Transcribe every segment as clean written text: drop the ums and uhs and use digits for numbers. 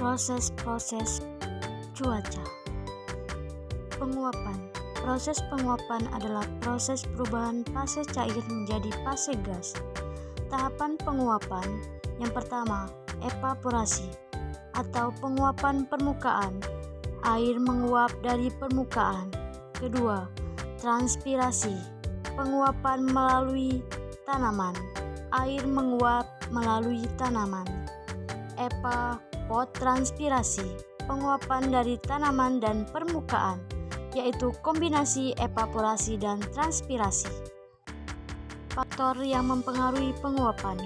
Proses-proses cuaca. Penguapan. Proses penguapan adalah proses perubahan fase cair menjadi fase gas. Tahapan penguapan yang pertama, evaporasi atau penguapan permukaan. Air menguap dari permukaan. Kedua, transpirasi, penguapan melalui tanaman. Air menguap melalui tanaman. Evapotranspirasi, penguapan dari tanaman dan permukaan, yaitu kombinasi evaporasi dan transpirasi. Faktor yang mempengaruhi penguapan.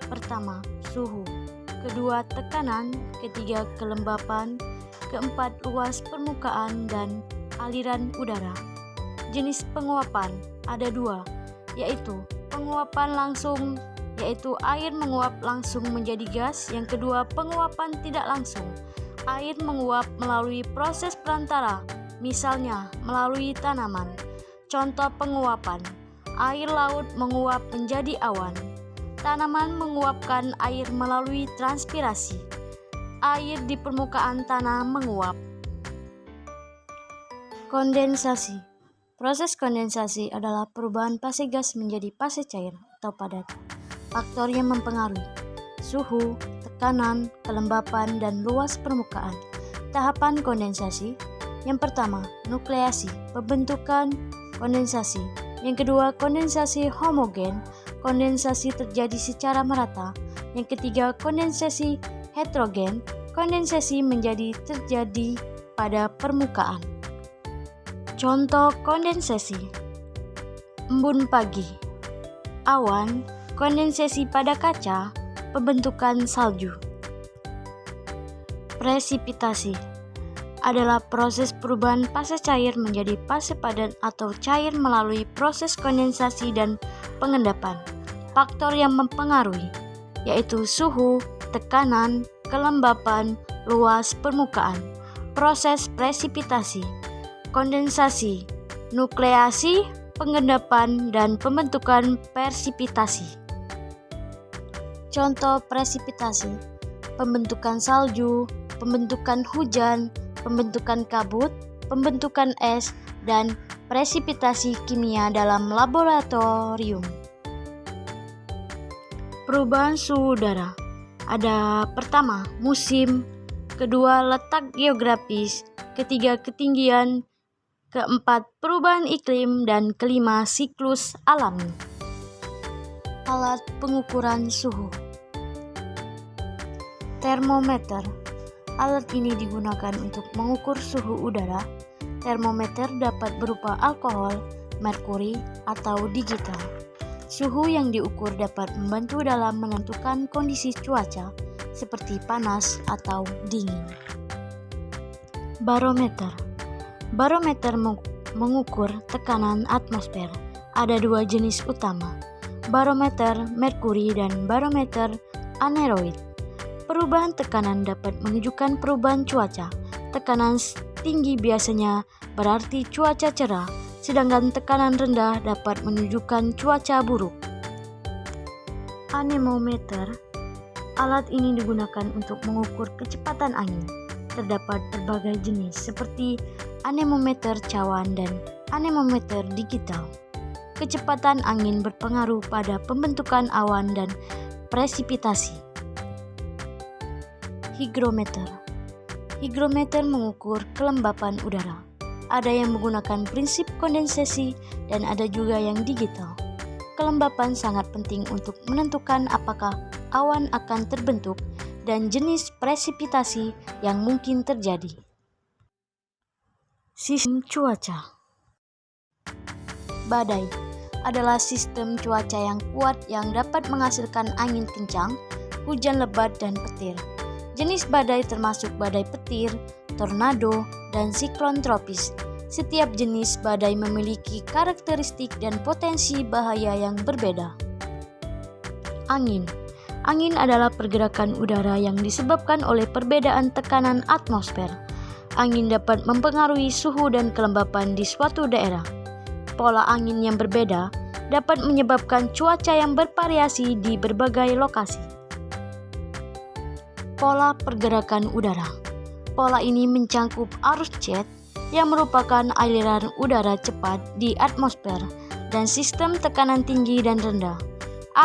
Pertama, suhu. Kedua, tekanan. Ketiga, kelembapan. Keempat, luas permukaan dan aliran udara. Jenis penguapan ada dua, yaitu penguapan langsung, yaitu air menguap langsung menjadi gas. Yang kedua, penguapan tidak langsung. Air menguap melalui proses perantara, misalnya melalui tanaman. Contoh penguapan: air laut menguap menjadi awan. Tanaman menguapkan air melalui transpirasi. Air di permukaan tanah menguap. Kondensasi. Proses kondensasi adalah perubahan fase gas menjadi fase cair atau padat. Faktor yang mempengaruhi: suhu, tekanan, kelembapan, dan luas permukaan. Tahapan kondensasi. Yang pertama, nukleasi, pembentukan kondensasi. Yang kedua, kondensasi homogen, kondensasi terjadi secara merata. Yang ketiga, kondensasi heterogen, kondensasi terjadi pada permukaan. Contoh kondensasi: embun pagi, awan, kondensasi pada kaca, pembentukan salju. Presipitasi adalah proses perubahan fase cair menjadi fase padat atau cair melalui proses kondensasi dan pengendapan. Faktor yang mempengaruhi yaitu suhu, tekanan, kelembapan, luas permukaan. Proses presipitasi, kondensasi, nukleasi, pengendapan, dan pembentukan persipitasi. Contoh presipitasi: pembentukan salju, pembentukan hujan, pembentukan kabut, pembentukan es, dan presipitasi kimia dalam laboratorium. Perubahan suhu udara. Ada pertama, musim. Kedua, letak geografis. Ketiga, ketinggian. Keempat, perubahan iklim. Dan kelima, siklus alami. Alat pengukuran suhu. Termometer. Alat ini digunakan untuk mengukur suhu udara. Termometer dapat berupa alkohol, merkuri, atau digital. Suhu yang diukur dapat membantu dalam menentukan kondisi cuaca seperti panas atau dingin. Barometer. Barometer mengukur tekanan atmosfer. Ada dua jenis utama, barometer merkuri dan barometer aneroid. Perubahan tekanan dapat menunjukkan perubahan cuaca. Tekanan tinggi biasanya berarti cuaca cerah, sedangkan tekanan rendah dapat menunjukkan cuaca buruk. Anemometer. Alat ini digunakan untuk mengukur kecepatan angin. Terdapat berbagai jenis seperti anemometer cawan dan anemometer digital. Kecepatan angin berpengaruh pada pembentukan awan dan presipitasi. Hygrometer. Hygrometer mengukur kelembapan udara. Ada yang menggunakan prinsip kondensasi dan ada juga yang digital. Kelembapan sangat penting untuk menentukan apakah awan akan terbentuk dan jenis presipitasi yang mungkin terjadi. Sistem cuaca. Badai adalah sistem cuaca yang kuat yang dapat menghasilkan angin kencang, hujan lebat, dan petir. Jenis badai termasuk badai petir, tornado, dan siklon tropis. Setiap jenis badai memiliki karakteristik dan potensi bahaya yang berbeda. Angin. Angin adalah pergerakan udara yang disebabkan oleh perbedaan tekanan atmosfer. Angin dapat mempengaruhi suhu dan kelembapan di suatu daerah. Pola angin yang berbeda dapat menyebabkan cuaca yang bervariasi di berbagai lokasi. Pola pergerakan udara. Pola ini mencangkup arus jet yang merupakan aliran udara cepat di atmosfer dan sistem tekanan tinggi dan rendah.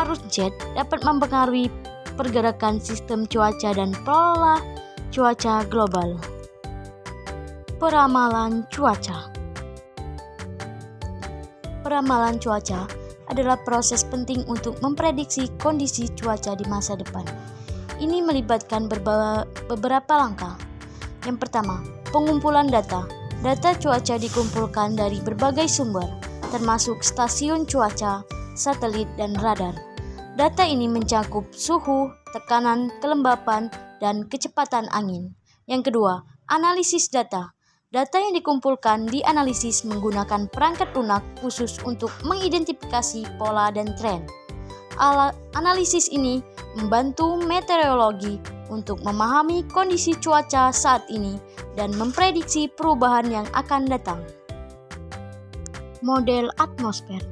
Arus jet dapat mempengaruhi pergerakan sistem cuaca dan pola cuaca global. Peramalan cuaca. Peramalan cuaca adalah proses penting untuk memprediksi kondisi cuaca di masa depan. Ini melibatkan beberapa langkah. Yang pertama, pengumpulan data. Data cuaca dikumpulkan dari berbagai sumber, termasuk stasiun cuaca, satelit, dan radar. Data ini mencakup suhu, tekanan, kelembapan, dan kecepatan angin. Yang kedua, analisis data. Data yang dikumpulkan dianalisis menggunakan perangkat lunak khusus untuk mengidentifikasi pola dan tren. Analisis ini membantu meteorologi untuk memahami kondisi cuaca saat ini dan memprediksi perubahan yang akan datang. Model atmosfer.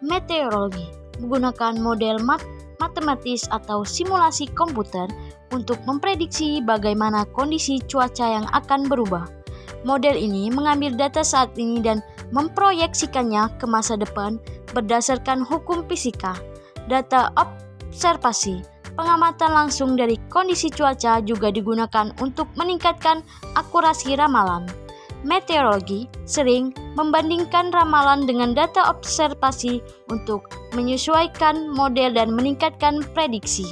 Meteorologi menggunakan model matematis atau simulasi komputer untuk memprediksi bagaimana kondisi cuaca yang akan berubah. Model ini mengambil data saat ini dan memproyeksikannya ke masa depan berdasarkan hukum fisika. Data observasi, pengamatan langsung dari kondisi cuaca juga digunakan untuk meningkatkan akurasi ramalan. Meteorologi sering membandingkan ramalan dengan data observasi untuk menyesuaikan model dan meningkatkan prediksi.